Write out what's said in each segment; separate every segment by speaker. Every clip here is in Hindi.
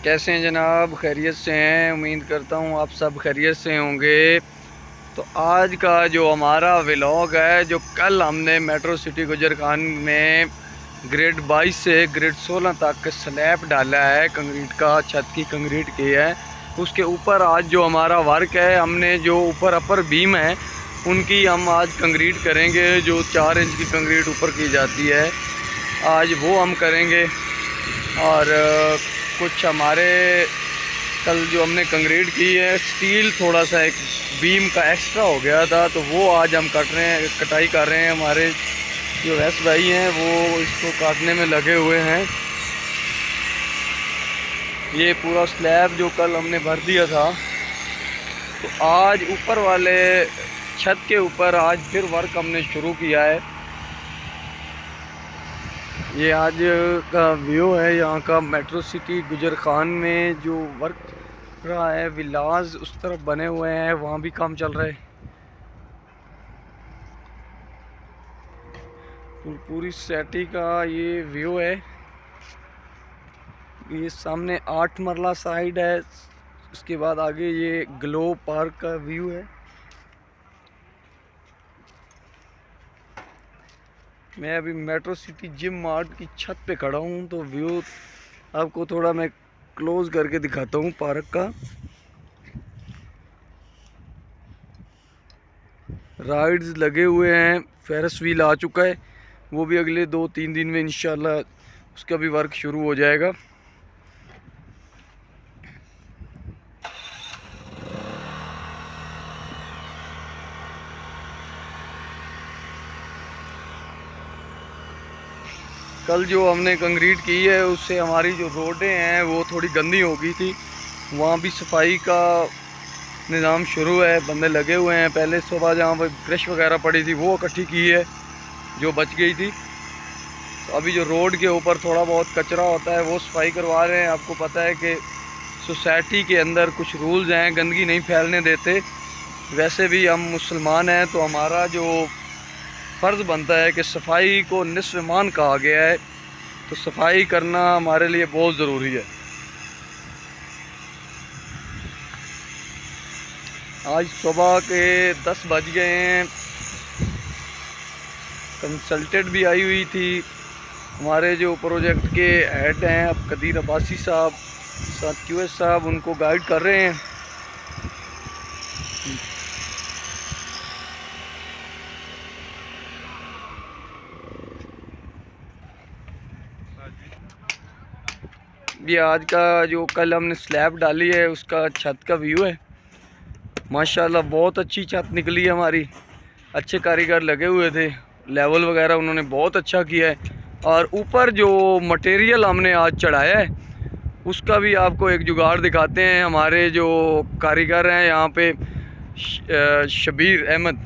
Speaker 1: कैसे हैं जनाब? खैरियत से हैं? उम्मीद करता हूँ आप सब खैरियत से होंगे। तो आज का जो हमारा व्लॉग है, जो कल हमने मेट्रो सिटी गुजर खान में ग्रेड 22 से ग्रेड 16 तक स्लैब डाला है, कंक्रीट का, छत की कंक्रीट की है। उसके ऊपर आज जो हमारा वर्क है, हमने जो ऊपर अपर बीम है उनकी हम आज कंक्रीट करेंगे। जो 4 इंच की कंक्रीट ऊपर की जाती है, आज वो हम करेंगे। और कुछ हमारे कल जो हमने कंक्रीट की है, स्टील थोड़ा सा एक बीम का एक्स्ट्रा हो गया था, तो वो आज हम कटाई कर रहे हैं। हमारे जो वैस भाई हैं वो इसको काटने में लगे हुए हैं। ये पूरा स्लैब जो कल हमने भर दिया था, तो आज ऊपर वाले छत के ऊपर आज फिर वर्क हमने शुरू किया है। ये आज का व्यू है यहाँ का मेट्रो सिटी गुजर खान में। जो वर्क रहा है, विलाज उस तरफ बने हुए हैं, वहाँ भी काम चल रहा है। पूरी सिटी का ये व्यू है। ये सामने 8 मरला साइड है, उसके बाद आगे ये ग्लो पार्क का व्यू है। मैं अभी मेट्रो सिटी जिम मार्ट की छत पे खड़ा हूँ, तो व्यू आपको थोड़ा मैं क्लोज करके दिखाता हूँ पार्क का। राइड्स लगे हुए हैं, फेरस व्हील आ चुका है, वो भी अगले 2-3 दिन में इंशाल्लाह उसका भी वर्क शुरू हो जाएगा। कल जो हमने कंक्रीट की है, उससे हमारी जो रोडें हैं वो थोड़ी गंदी हो गई थी। वहाँ भी सफाई का निज़ाम शुरू है, बंदे लगे हुए हैं। पहले सुबह जहाँ पर ब्रश वगैरह पड़ी थी वो इकट्ठी की है जो बच गई थी। तो अभी जो रोड के ऊपर थोड़ा बहुत कचरा होता है वो सफाई करवा रहे हैं। आपको पता है कि सोसाइटी के अंदर कुछ रूल्स हैं, गंदगी नहीं फैलने देते। वैसे भी हम मुसलमान हैं, तो हमारा जो फ़र्ज़ बनता है कि सफाई को निस्फ़ ईमान कहा गया है, तो सफाई करना हमारे लिए बहुत ज़रूरी है। आज सुबह के 10 बज गए हैं। कंसल्टेंट भी आई हुई थी। हमारे जो प्रोजेक्ट के हेड हैं, अब कदीर अब्बासी साहब, साथ QS साहब उनको गाइड कर रहे हैं। ये आज का जो कल हमने स्लैब डाली है उसका छत का व्यू है। माशाल्लाह बहुत अच्छी छत निकली है हमारी। अच्छे कारीगर लगे हुए थे, लेवल वगैरह उन्होंने बहुत अच्छा किया है। और ऊपर जो मटेरियल हमने आज चढ़ाया है उसका भी आपको एक जुगाड़ दिखाते हैं। हमारे जो कारीगर हैं यहाँ पे, शबीर अहमद,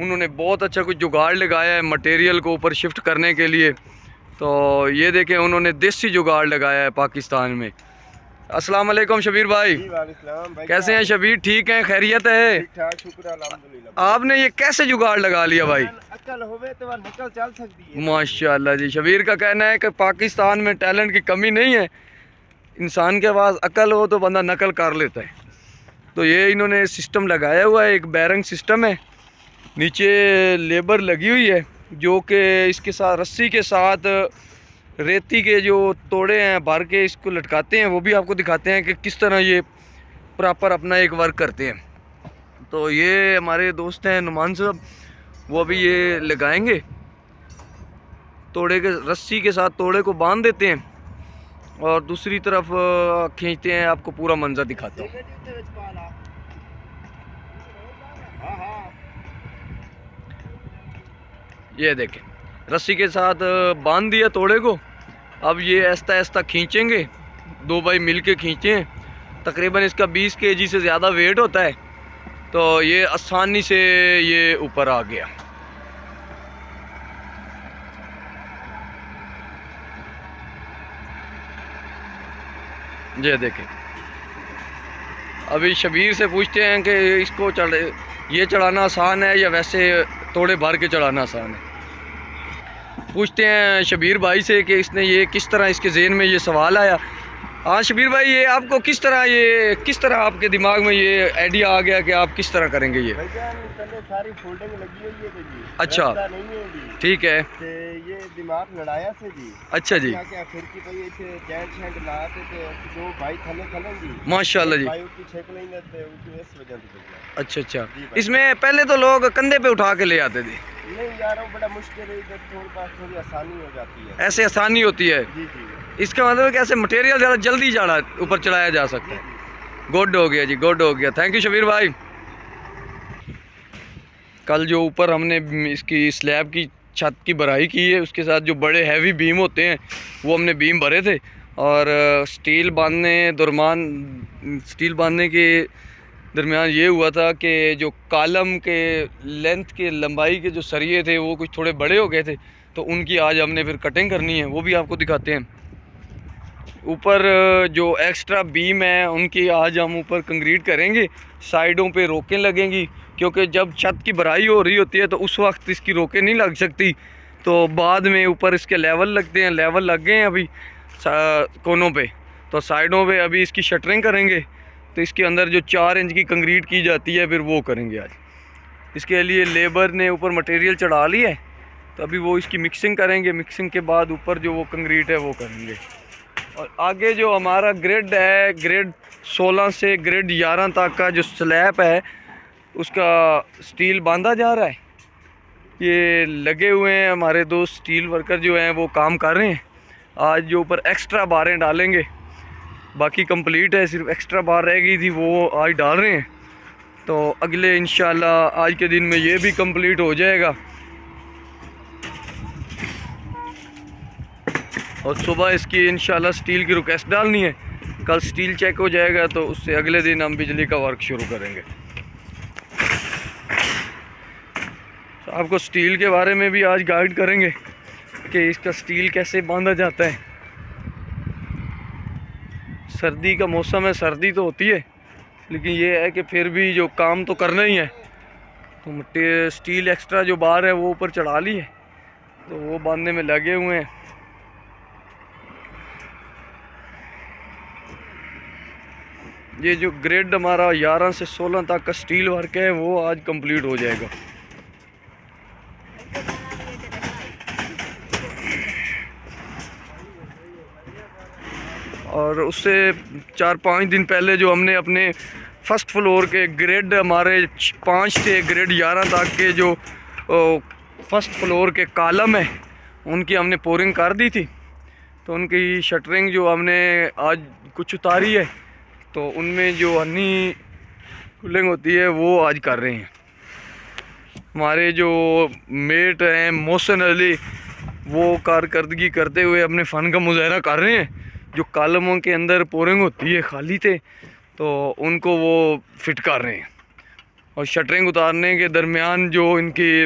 Speaker 1: उन्होंने बहुत अच्छा कुछ जुगाड़ लगाया है मटेरियल को ऊपर शिफ्ट करने के लिए। तो ये देखें, उन्होंने देसी जुगाड़ लगाया है पाकिस्तान में। अस्सलाम वालेकुम शबीर भाई।
Speaker 2: भाई
Speaker 1: कैसे हैं शबीर? ठीक हैं? खैरियत है?
Speaker 2: ठीक ठाक, शुक्र अल्हम्दुलिल्लाह।
Speaker 1: आपने ये कैसे जुगाड़ लगा लिया भाई?
Speaker 2: अकल होवे तो निकल चल सकती है।
Speaker 1: माशाल्लाह जी। शबीर का कहना है कि पाकिस्तान में टैलेंट की कमी नहीं है, इंसान के पास अकल हो तो बंदा नकल कर लेता है। तो ये इन्होंने सिस्टम लगाया हुआ है, एक बैरंग सिस्टम है, नीचे लेबर लगी हुई है, जो कि इसके साथ रस्सी के साथ रेती के जो तोड़े हैं भर के इसको लटकाते हैं। वो भी आपको दिखाते हैं कि किस तरह ये प्रॉपर अपना एक वर्क करते हैं। तो ये हमारे दोस्त हैं नुमान साहब, वो अभी ये लगाएंगे। तोड़े के रस्सी के साथ तोड़े को बांध देते हैं और दूसरी तरफ खींचते हैं। आपको पूरा मंजर दिखाता हूँ। ये देखें, रस्सी के साथ बांध दिया तोड़े को। अब ये ऐसा ऐसा खींचेंगे, 2 भाई मिल के खींचें। तकरीबन इसका 20 kg से ज़्यादा वेट होता है, तो ये आसानी से ये ऊपर आ गया। ये देखें, अभी शबीर से पूछते हैं कि इसको ये चढ़ाना आसान है या वैसे तोड़े भर के चढ़ाना आसान है। पूछते हैं शबीर भाई से कि इसने ये किस तरह इसके ज़हन में ये सवाल आया। हाँ शबीर भाई, ये आपको किस तरह आपके दिमाग में ये आइडिया आ गया कि आप किस तरह करेंगे ये?
Speaker 2: भाईजान पहले सारी फोल्डिंग लगी हुई है जी।
Speaker 1: अच्छा।
Speaker 2: रास्ता नहीं है जी।
Speaker 1: ठीक है।
Speaker 2: ते ये दिमाग लड़ाया से जी।
Speaker 1: अच्छा जी।
Speaker 2: क्या फिर की भाई इथे जैंट शैंट लाते थे दो भाई थले थले जी।
Speaker 1: माशाल्लाह जी।
Speaker 2: भाई उसकी छेक नहीं देते उसकी इस वजह से भैया।
Speaker 1: अच्छा अच्छा।
Speaker 2: जी भाई।
Speaker 1: इसमें पहले तो लोग कंधे पे उठा के ले आते थे।
Speaker 2: नहीं यार वो बड़ा मुश्किल है, इधर थोड़ी आसानी हो जाती है।
Speaker 1: ऐसे आसानी होती है।
Speaker 2: जी जी।
Speaker 1: इसका मतलब है कि ऐसे मटेरियल ज़्यादा जल्दी ऊपर चढ़ाया जा सकता है। गुड हो गया जी, गुड हो गया। थैंक यू शबीर भाई। कल जो ऊपर हमने इसकी स्लैब की छत की भराई की है, उसके साथ जो बड़े हैवी बीम होते हैं वो हमने बीम भरे थे। और स्टील बांधने के दरमियान ये हुआ था कि जो कॉलम के लेंथ के लंबाई के जो सरिये थे वो कुछ थोड़े बड़े हो गए थे, तो उनकी आज हमने फिर कटिंग करनी है, वो भी आपको दिखाते हैं। ऊपर जो एक्स्ट्रा बीम है उनकी आज हम ऊपर कंक्रीट करेंगे, साइडों पे रोकें लगेंगी, क्योंकि जब छत की भराई हो रही होती है तो उस वक्त इसकी रोकें नहीं लग सकती, तो बाद में ऊपर इसके लेवल लगते हैं। लेवल लग गए हैं अभी कोनों पे, तो साइडों पे अभी इसकी शटरिंग करेंगे, तो इसके अंदर जो 4 इंच की कंक्रीट की जाती है फिर वो करेंगे आज। इसके लिए लेबर ने ऊपर मटेरियल चढ़ा ली है, तो अभी वो इसकी मिक्सिंग करेंगे। मिक्सिंग के बाद ऊपर जो वो कंक्रीट है वो करेंगे। और आगे जो हमारा ग्रेड है, ग्रेड 16 से ग्रेड 11 तक का जो स्लैब है उसका स्टील बांधा जा रहा है। ये लगे हुए हैं हमारे दोस्त स्टील वर्कर जो हैं वो काम कर रहे हैं। आज जो ऊपर एक्स्ट्रा बारें डालेंगे, बाकी कंप्लीट है, सिर्फ एक्स्ट्रा बार रह गई थी वो आज डाल रहे हैं। तो अगले इंशाल्लाह आज के दिन में ये भी कंप्लीट हो जाएगा। और सुबह इसकी इंशाल्लाह स्टील की रिक्वेस्ट डालनी है। कल स्टील चेक हो जाएगा तो उससे अगले दिन हम बिजली का वर्क शुरू करेंगे। तो आपको स्टील के बारे में भी आज गाइड करेंगे कि इसका स्टील कैसे बांधा जाता है। सर्दी का मौसम है, सर्दी तो होती है, लेकिन ये है कि फिर भी जो काम तो करना ही है। तो स्टील एक्स्ट्रा जो बार है वो ऊपर चढ़ा ली है, तो वो बांधने में लगे हुए हैं। ये जो ग्रेड हमारा 11 से 16 तक का स्टील वर्क है वो आज कंप्लीट हो जाएगा। और उससे 4-5 दिन पहले जो हमने अपने फर्स्ट फ्लोर के ग्रेड हमारे 5 से ग्रेड 11 तक के जो फर्स्ट फ्लोर के कॉलम है उनकी हमने पोरिंग कर दी थी। तो उनकी शटरिंग जो हमने आज कुछ उतारी है, तो उनमें जो हनी कूलिंग होती है वो आज कर रहे हैं। हमारे जो मेट हैं मोहसिन अली, वो कारकर्दगी करते हुए अपने फ़न का मुजाहरा कर रहे हैं। जो कॉलमों के अंदर पोरिंग होती है खाली थे, तो उनको वो फिट कर रहे हैं। और शटरिंग उतारने के दरमियान जो इनकी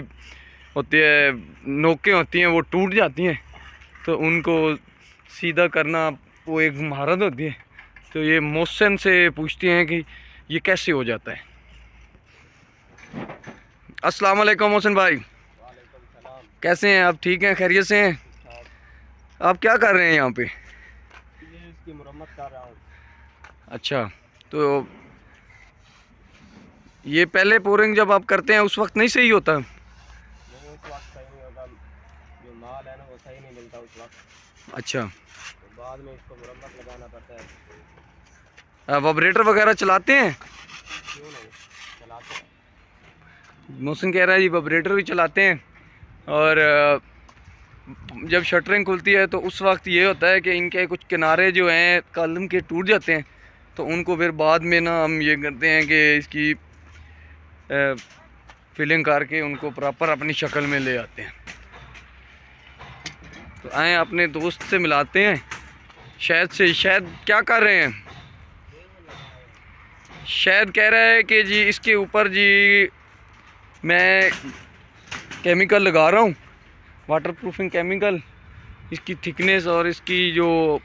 Speaker 1: होती है नोकें होती हैं वो टूट जाती हैं, तो उनको सीधा करना वो एक महारत होती है। तो ये मोहसिन से पूछते हैं कि ये कैसे हो जाता है। अस्सलाम वालेकुम मोहसिन भाई, कैसे हैं आप? ठीक हैं, खैरियत से हैं? आप क्या कर रहे हैं यहाँ पे?
Speaker 2: इसकी मरम्मत कर रहा हूँ।
Speaker 1: अच्छा, तो ये पहले पोरिंग जब आप करते हैं उस वक्त नहीं सही होता?
Speaker 2: नहीं, उस वक्त सही नहीं होता, जो माल है ना वो सही नहीं मिलता उस वक्त।
Speaker 1: अच्छा,
Speaker 2: तो बाद में इसको मरम्मत लगाना पड़ता है।
Speaker 1: वाइब्रेटर वगैरह चलाते हैं?
Speaker 2: क्यों नहीं चलाते हैं।
Speaker 1: मोहसिन कह रहा है जी वाइब्रेटर भी चलाते हैं। और जब शटरिंग खुलती है तो उस वक्त ये होता है कि इनके कुछ किनारे जो हैं कॉलम के टूट जाते हैं, तो उनको फिर बाद में ना हम ये करते हैं कि इसकी फिलिंग करके उनको प्रॉपर अपनी शक्ल में ले आते हैं। तो आए अपने दोस्त से मिलाते हैं। शायद क्या कर रहे हैं? शायद कह रहा है कि जी इसके ऊपर जी मैं केमिकल लगा रहा हूँ, वाटर प्रूफिंग केमिकल। इसकी थिकनेस और इसकी जो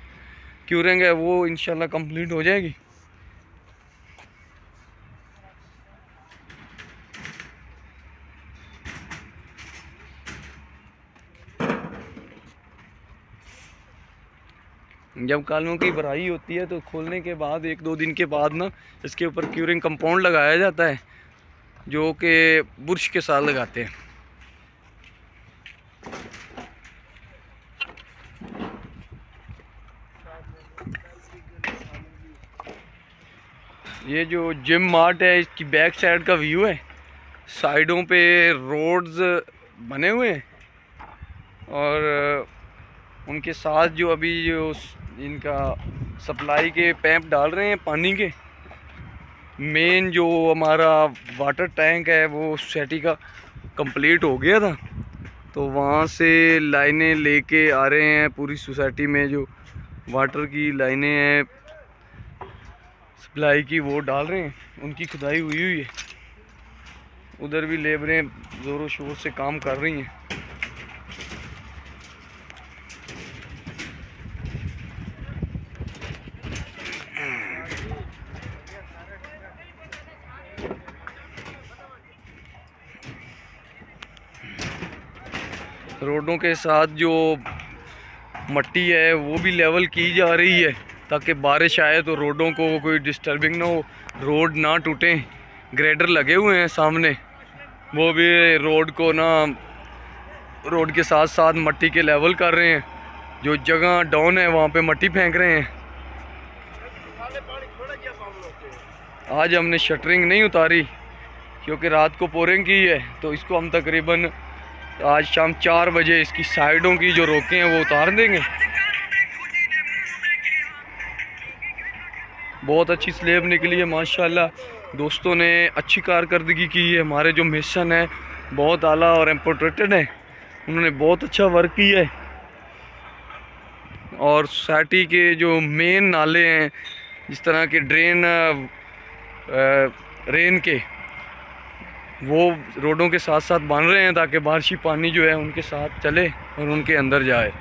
Speaker 1: क्यूरिंग है वो इंशाल्लाह कंप्लीट हो जाएगी। जब कालों की भराई होती है तो खोलने के बाद 1-2 दिन के बाद ना इसके ऊपर क्यूरिंग कंपाउंड लगाया जाता है, जो कि बुरश के साथ लगाते हैं। ये जो जिम मार्ट है इसकी बैक साइड का व्यू है। साइडों पे रोड्स बने हुए हैं और उनके साथ जो अभी जो इनका सप्लाई के पैप डाल रहे हैं पानी के, मेन जो हमारा वाटर टैंक है वो सोसाइटी का कंप्लीट हो गया था, तो वहाँ से लाइनें लेके आ रहे हैं। पूरी सोसाइटी में जो वाटर की लाइनें हैं सप्लाई की वो डाल रहे हैं, उनकी खुदाई हुई है। उधर भी लेबरें ज़ोरों शोर से काम कर रही हैं। रोडों के साथ जो मट्टी है वो भी लेवल की जा रही है ताकि बारिश आए तो रोडों को कोई डिस्टर्बिंग ना हो, रोड ना टूटें। ग्रेडर लगे हुए हैं सामने, वो भी रोड को ना रोड के साथ साथ मट्टी के लेवल कर रहे हैं। जो जगह डाउन है वहाँ पे मट्टी फेंक रहे हैं। आज हमने शटरिंग नहीं उतारी क्योंकि रात को पोरिंग की है, तो इसको हम तकरीबन आज शाम 4 बजे इसकी साइडों की जो रोकें हैं वो उतार देंगे। बहुत अच्छी स्लेब निकली है माशाल्लाह, दोस्तों ने अच्छी कारकर्दगी की है। हमारे जो मिशन है बहुत आला और इम्पोर्टेड है, उन्होंने बहुत अच्छा वर्क किया है। और सोसाइटी के जो मेन नाले हैं जिस तरह के ड्रेन रेन के, वो रोडों के साथ साथ बन रहे हैं ताकि बारिशी पानी जो है उनके साथ चले और उनके अंदर जाए।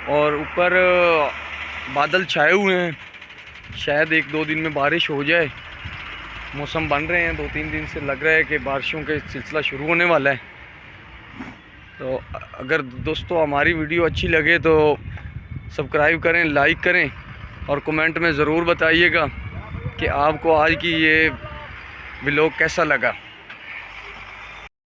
Speaker 1: और ऊपर बादल छाए हुए हैं, शायद 1-2 दिन में बारिश हो जाए। मौसम बन रहे हैं, 2-3 दिन से लग रहा है कि बारिशों का सिलसिला शुरू होने वाला है। तो अगर दोस्तों हमारी वीडियो अच्छी लगे तो सब्सक्राइब करें, लाइक करें और कमेंट में ज़रूर बताइएगा कि आपको आज की ये व्लॉग कैसा लगा।